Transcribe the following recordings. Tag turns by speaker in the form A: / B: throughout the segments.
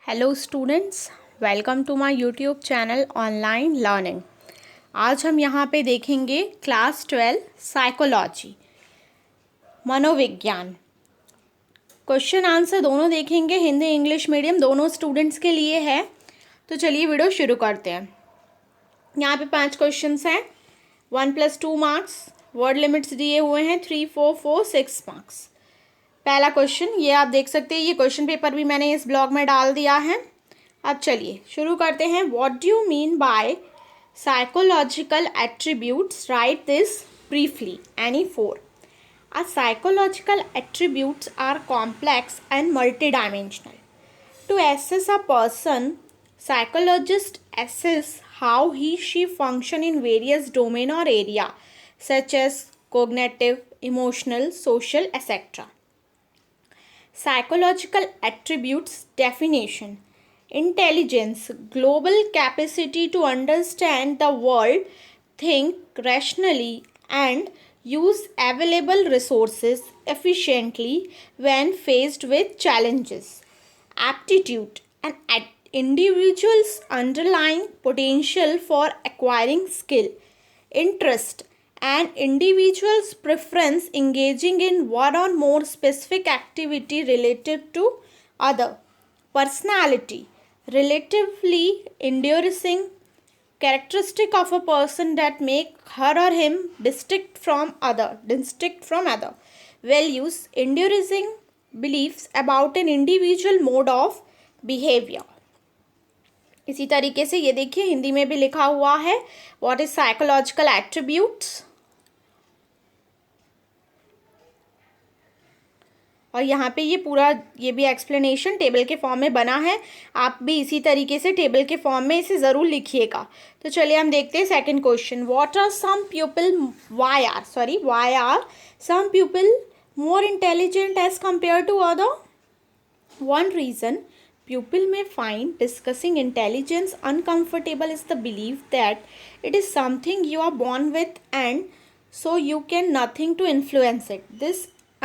A: Hello students, welcome to my YouTube channel online learning. आज हम यहाँ पे देखेंगे क्लास 12 साइकोलॉजी, मनोविज्ञान। क्वेश्चन आंसर दोनों देखेंगे, हिंदी इंग्लिश मीडियम दोनों स्टूडेंट्स के लिए है। तो चलिए वीडियो शुरू करते हैं। यहाँ पे 5 क्वेश्चंस हैं, 1+2 मार्क्स, वर्ड लिमिट्स दिए हुए हैं 3, 4, 4, 6 मार्क्स। पहला क्वेश्चन ये आप देख सकते हैं, ये क्वेश्चन पेपर भी मैंने इस ब्लॉग में डाल दिया है। अब चलिए शुरू करते हैं। What do you mean by psychological attributes? Right this briefly, any 4. Our psychological attributes are complex and multidimensional. To assess a person, psychologists assess how he/she function in various domain or area such as cognitive, emotional, social, etc. Psychological attributes definition: intelligence, global capacity to understand the world, think rationally, and use available resources efficiently when faced with challenges. Aptitude, an individual's underlying potential for acquiring skill. Interest, an individual's preference engaging in one or more specific activity related to other. Personality, relatively enduring characteristic of a person that make her or him distinct from other. Values, enduring beliefs about an individual mode of behavior. इसी तरीके से ये देखिए हिंदी में भी लिखा हुआ है, व्हाट इज साइकोलॉजिकल एट्रीब्यूट्स। और यहाँ पे ये पूरा ये भी एक्सप्लेनेशन टेबल के फॉर्म में बना है, आप भी इसी तरीके से टेबल के फॉर्म में इसे ज़रूर लिखिएगा। तो चलिए हम देखते हैं second question. What are some people why are some people more intelligent as compare to other? One reason pupil may find discussing intelligence uncomfortable is the belief that it is something you are born with and so you can nothing to influence it. This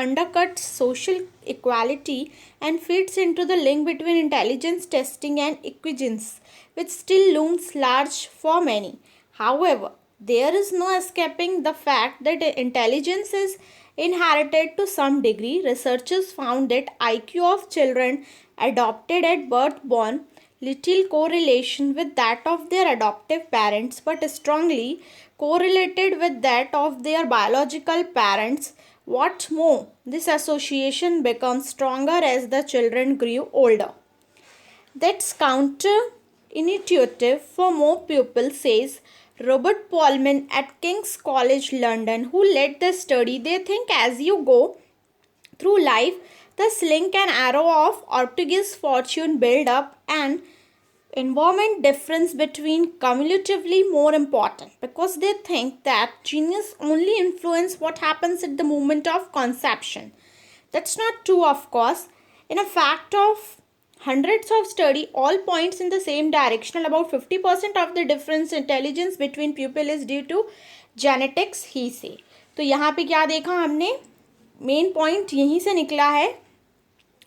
A: undercuts social equality and feeds into the link between intelligence testing and equivalence, which still looms large for many. However, there is no escaping the fact that intelligence is inherited to some degree. Researchers found that IQ of children adopted at birth born little correlation with that of their adoptive parents, but strongly correlated with that of their biological parents. What's more, this association becomes stronger as the children grew older. That's counterintuitive for more people, says Robert Polman at King's College London, who led the study. They think as you go through life, the sling and arrow of Ortega's fortune build up, and environment difference between cumulatively more important, because they think that genius only influence what happens at the moment of conception. That's not true, of course. In a fact of hundreds of study all points in the same direction. About 50% of the difference intelligence between pupil is due to genetics, he say. तो यहाँ पे क्या देखा हमने, main point यहीं से निकला है।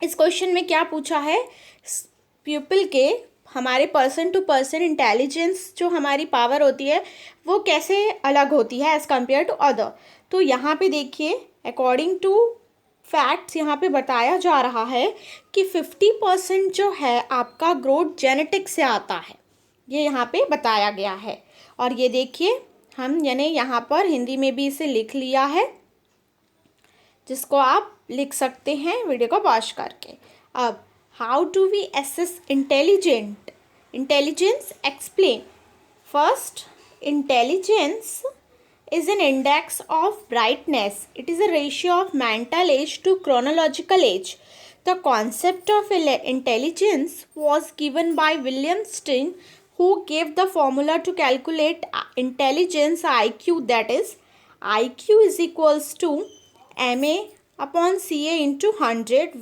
A: इस क्वेश्चन में क्या पूछा है, प्यूपिल के हमारे पर्सन टू पर्सन इंटेलिजेंस जो हमारी पावर होती है वो कैसे अलग होती है एज़ कम्पेयर टू अदर। तो यहाँ पे देखिए अकॉर्डिंग टू फैक्ट्स यहाँ पे बताया जा रहा है कि 50% जो है आपका ग्रोथ जेनेटिक्स से आता है, ये यहाँ पे बताया गया है। और ये देखिए हम यानी यहाँ पर हिंदी में भी इसे लिख लिया है, जिसको आप लिख सकते हैं वीडियो को पॉज करके। अब how do we assess intelligence? Explain. First, intelligence is an index of brightness. It is a ratio of mental age to chronological age. The concept of intelligence was given by William Stein, who gave the formula to calculate intelligence IQ, that is IQ is equals to MA upon CA into 100,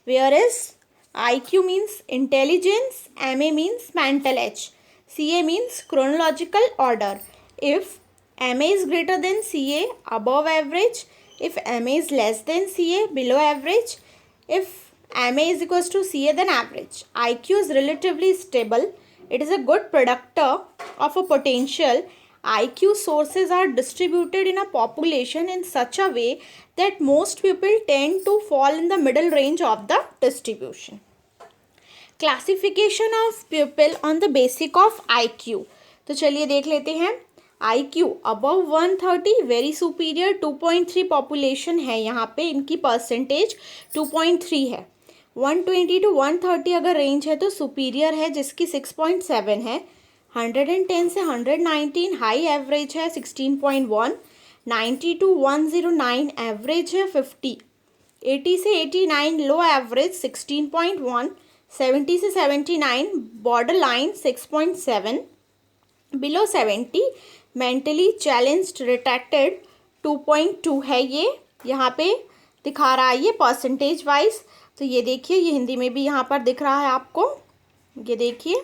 A: whereas IQ means intelligence, MA means mental age, CA means chronological order. If MA is greater than CA, above average. If MA is less than CA, below average. If MA is equals to CA than average. IQ is relatively stable. It is a good predictor of a potential. IQ sources are distributed in a population in such a way that most people tend to fall in the middle range of the distribution. Classification of people on the basic of IQ. तो चलिए देख लेते हैं. IQ above 130 very superior. 2.3 population है यहाँ पे, इनकी percentage 2.3 है. 120 to 130 अगर रेंज है तो सुपीरियर है, जिसकी 6.7 है. 110 से 119 हाई एवरेज है, 16.1. 90 to 109 एवरेज है, 50. 80 से 89 लो एवरेज, 16.1. 70 से 79 border line, 6.7. Below 70 mentally challenged retracted, 2.2 है. ये यहाँ पे दिखा रहा है ये परसेंटेज वाइज. तो ये देखिए, ये हिंदी में भी यहाँ पर दिख रहा है आपको, ये देखिए.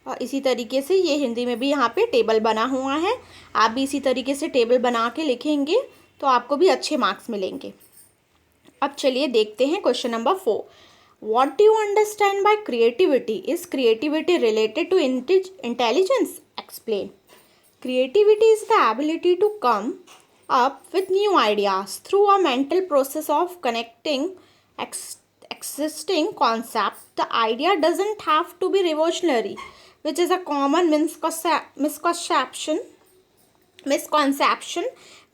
A: और इसी तरीके से ये हिंदी में भी यहाँ पे टेबल बना हुआ है. आप भी इसी तरीके से टेबल बना के लिखेंगे तो आपको भी अच्छे मार्क्स मिलेंगे. अब चलिए देखते हैं question number 4. What do you understand by creativity? Is creativity related to intelligence? Explain. Creativity is the ability to come up with new ideas through a mental process of connecting existing concepts. The idea doesn't have to be revolutionary, which is a common misconception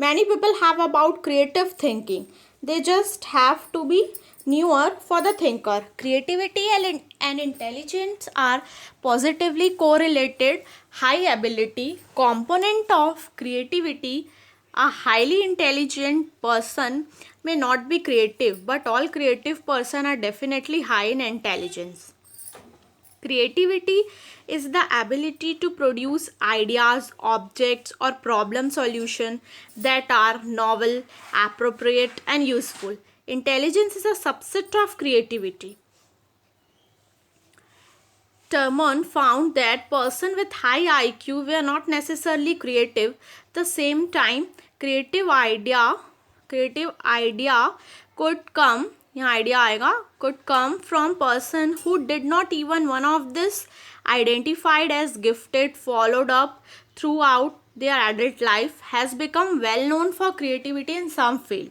A: many people have about creative thinking. They just have to be newer for the thinker. Creativity and intelligence are positively correlated. High ability component of creativity. A highly intelligent person may not be creative, but all creative person are definitely high in intelligence. Creativity is the ability to produce ideas, objects, or problem solution that are novel, appropriate, and useful. Intelligence is a subset of creativity. Terman found that persons with high IQ were not necessarily creative. At the same time, creative idea could come, यहाँ idea आएगा, could come from person who did not even one of this identified as gifted, followed up throughout their adult life, has become well known for creativity in some field.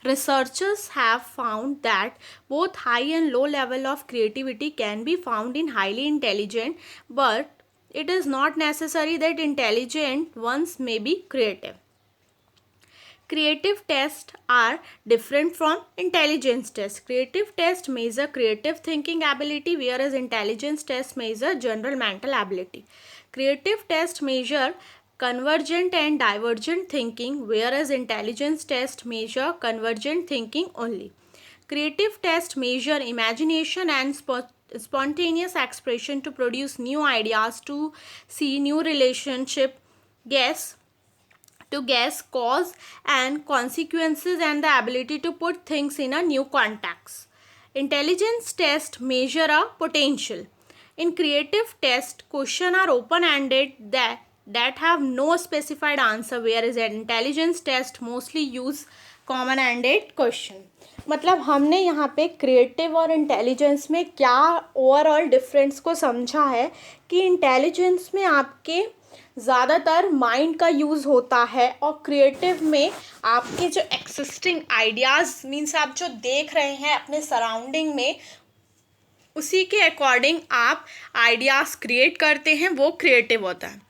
A: Researchers have found that both high and low level of creativity can be found in highly intelligent, but it is not necessary that intelligent ones may be creative. Creative tests are different from intelligence tests. Creative tests measure creative thinking ability, whereas intelligence tests measure general mental ability. Creative tests measure convergent and divergent thinking, whereas intelligence tests measure convergent thinking only. Creative tests measure imagination and spontaneous expression to produce new ideas, to see new relationship, guess cause and consequences, and the ability to put things in a new context. Intelligence tests measure a potential. In creative tests, questions are open-ended that have no specified answer, whereas intelligence tests mostly use common-ended question. मतलब हमने यहाँ पे creative और intelligence में क्या overall difference को समझा है कि इंटेलिजेंस में आपके ज़्यादातर माइंड का यूज़ होता है और क्रिएटिव में आपके जो एक्सिस्टिंग आइडियाज़ मीन्स आप जो देख रहे हैं अपने सराउंडिंग में, उसी के अकॉर्डिंग आप आइडियाज़ क्रिएट करते हैं, वो क्रिएटिव होता है.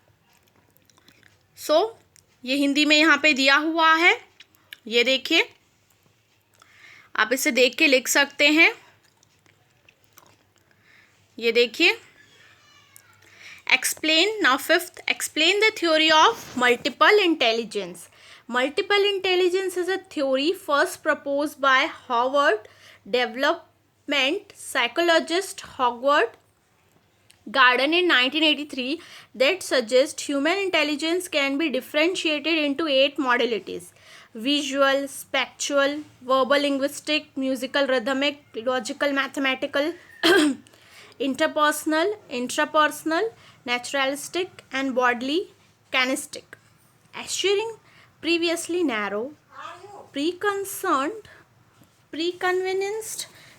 A: ये हिंदी में यहाँ पे दिया हुआ है, ये देखिए, आप इसे देख के लिख सकते हैं. ये देखिए, explain. Now fifth, explain the theory of multiple intelligence. Multiple intelligence is a theory first proposed by Howard development psychologist Howard Gardner in 1983 that suggests human intelligence can be differentiated into 8 modalities: visual, spatial, verbal, linguistic, musical, rhythmic, logical, mathematical, interpersonal, intrapersonal, naturalistic, and bodily kinesthetic. Assuring previously narrow, preconceived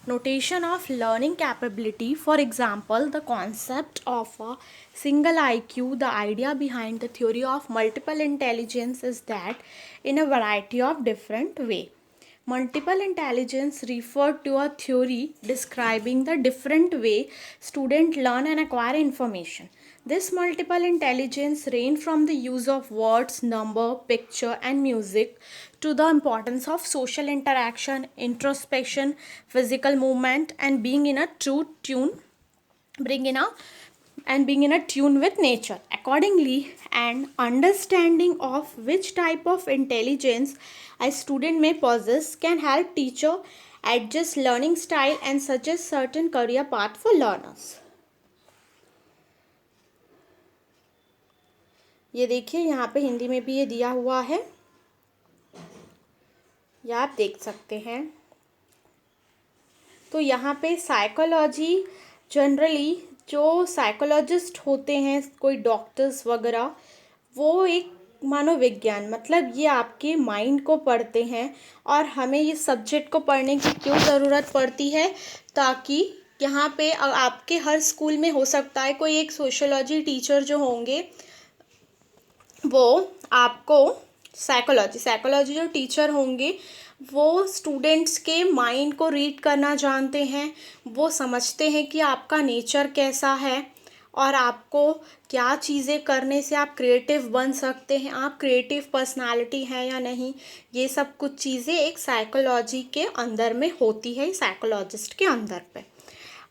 A: notation of learning capability. For example, the concept of a single IQ. The idea behind the theory of multiple intelligence is that in a variety of different way. Multiple intelligence referred to a theory describing the different way students learn and acquire information. This multiple intelligence range from the use of words, number, picture and music to the importance of social interaction, introspection, physical movement and being in a tune with nature. Accordingly, an understanding of which type of intelligence a student may possess can help teacher adjust learning style and suggest certain career path for learners. ये देखिए यहाँ पे हिंदी में भी ये दिया हुआ है, या आप देख सकते हैं. तो यहाँ पे साइकोलॉजी जनरली जो साइकोलॉजिस्ट होते हैं, कोई डॉक्टर्स वगैरह, वो एक मनोविज्ञान मतलब ये आपके माइंड को पढ़ते हैं. और हमें ये सब्जेक्ट को पढ़ने की क्यों ज़रूरत पड़ती है, ताकि यहाँ पे आपके हर स्कूल में हो सकता है कोई एक सोशियोलॉजी टीचर जो होंगे वो आपको साइकोलॉजी जो टीचर होंगे वो स्टूडेंट्स के माइंड को रीड करना जानते हैं. वो समझते हैं कि आपका नेचर कैसा है और आपको क्या चीज़ें करने से आप क्रिएटिव बन सकते हैं, आप क्रिएटिव पर्सनालिटी है या नहीं. ये सब कुछ चीज़ें एक साइकोलॉजी के अंदर में होती है, साइकोलॉजिस्ट के अंदर पे.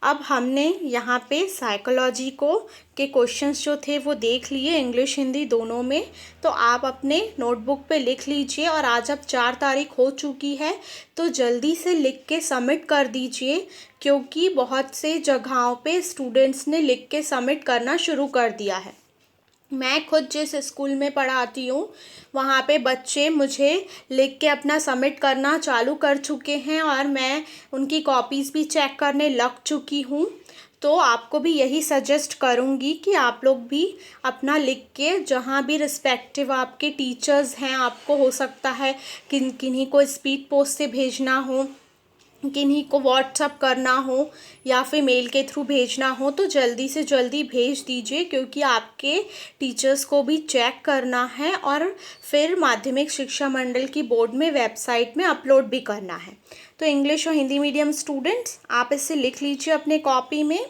A: अब हमने यहाँ पे साइकोलॉजी के क्वेश्चंस जो थे वो देख लिए, इंग्लिश हिंदी दोनों में. तो आप अपने नोटबुक पे लिख लीजिए. और आज अब 4 तारीख हो चुकी है तो जल्दी से लिख के सबमिट कर दीजिए, क्योंकि बहुत से जगहों पे स्टूडेंट्स ने लिख के सबमिट करना शुरू कर दिया है. मैं खुद जिस स्कूल में पढ़ाती हूँ वहाँ पे बच्चे मुझे लिख के अपना सबमिट करना चालू कर चुके हैं और मैं उनकी कॉपीज़ भी चेक करने लग चुकी हूँ. तो आपको भी यही सजेस्ट करूँगी कि आप लोग भी अपना लिख के, जहाँ भी रिस्पेक्टिव आपके टीचर्स हैं, आपको हो सकता है किन्हीं को स्पीड पोस्ट से भेजना हो, किन्हीं को व्हाट्सअप करना हो या फिर मेल के थ्रू भेजना हो, तो जल्दी से जल्दी भेज दीजिए, क्योंकि आपके टीचर्स को भी चेक करना है और फिर माध्यमिक शिक्षा मंडल की बोर्ड में वेबसाइट में अपलोड भी करना है. तो इंग्लिश और हिंदी मीडियम स्टूडेंट्स आप इसे लिख लीजिए अपने कॉपी में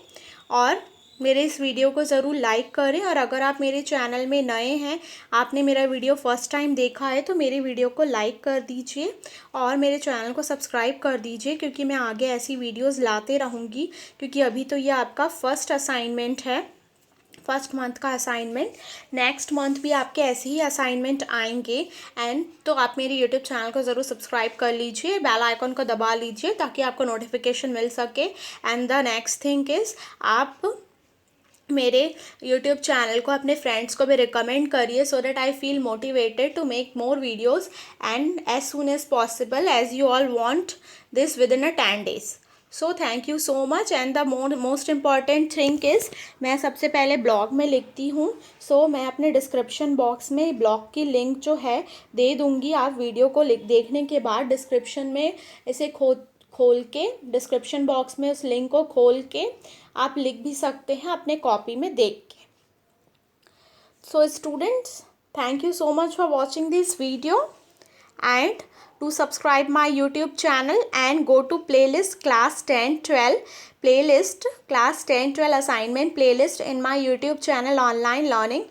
A: और मेरे इस वीडियो को ज़रूर लाइक करें. और अगर आप मेरे चैनल में नए हैं, आपने मेरा वीडियो फर्स्ट टाइम देखा है, तो मेरे वीडियो को लाइक कर दीजिए और मेरे चैनल को सब्सक्राइब कर दीजिए, क्योंकि मैं आगे ऐसी वीडियोस लाते रहूँगी. क्योंकि अभी तो ये आपका फर्स्ट असाइनमेंट है, फर्स्ट मंथ का असाइनमेंट. नेक्स्ट मंथ भी आपके ऐसे ही असाइनमेंट आएंगे. एंड तो आप मेरे यूट्यूब चैनल को ज़रूर सब्सक्राइब कर लीजिए, बेल आइकन को दबा लीजिए ताकि आपको नोटिफिकेशन मिल सके. And the next thing is, आप मेरे YouTube चैनल को अपने फ्रेंड्स को भी रिकमेंड करिए, so that I feel motivated to make more videos and as soon as possible, as you all want this within 10 days. So thank you so much. And the most important thing is, मैं सबसे पहले blog में लिखती हूँ. सो मैं अपने description box में blog की लिंक जो है दे दूँगी. आप वीडियो को देखने के बाद डिस्क्रिप्शन में इसे खोल के, डिस्क्रिप्शन बॉक्स में उस लिंक को खोल के आप लिख भी सकते हैं अपने कॉपी में देख के. So students, thank you so much for watching this video and to subscribe my YouTube channel and go to playlist class 10-12 playlist, class 10-12 assignment playlist in my YouTube channel online learning.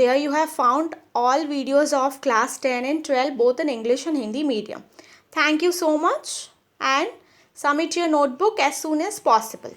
A: There you have found all videos of class 10 and 12 both in English and Hindi medium. Thank you so much and submit your notebook as soon as possible.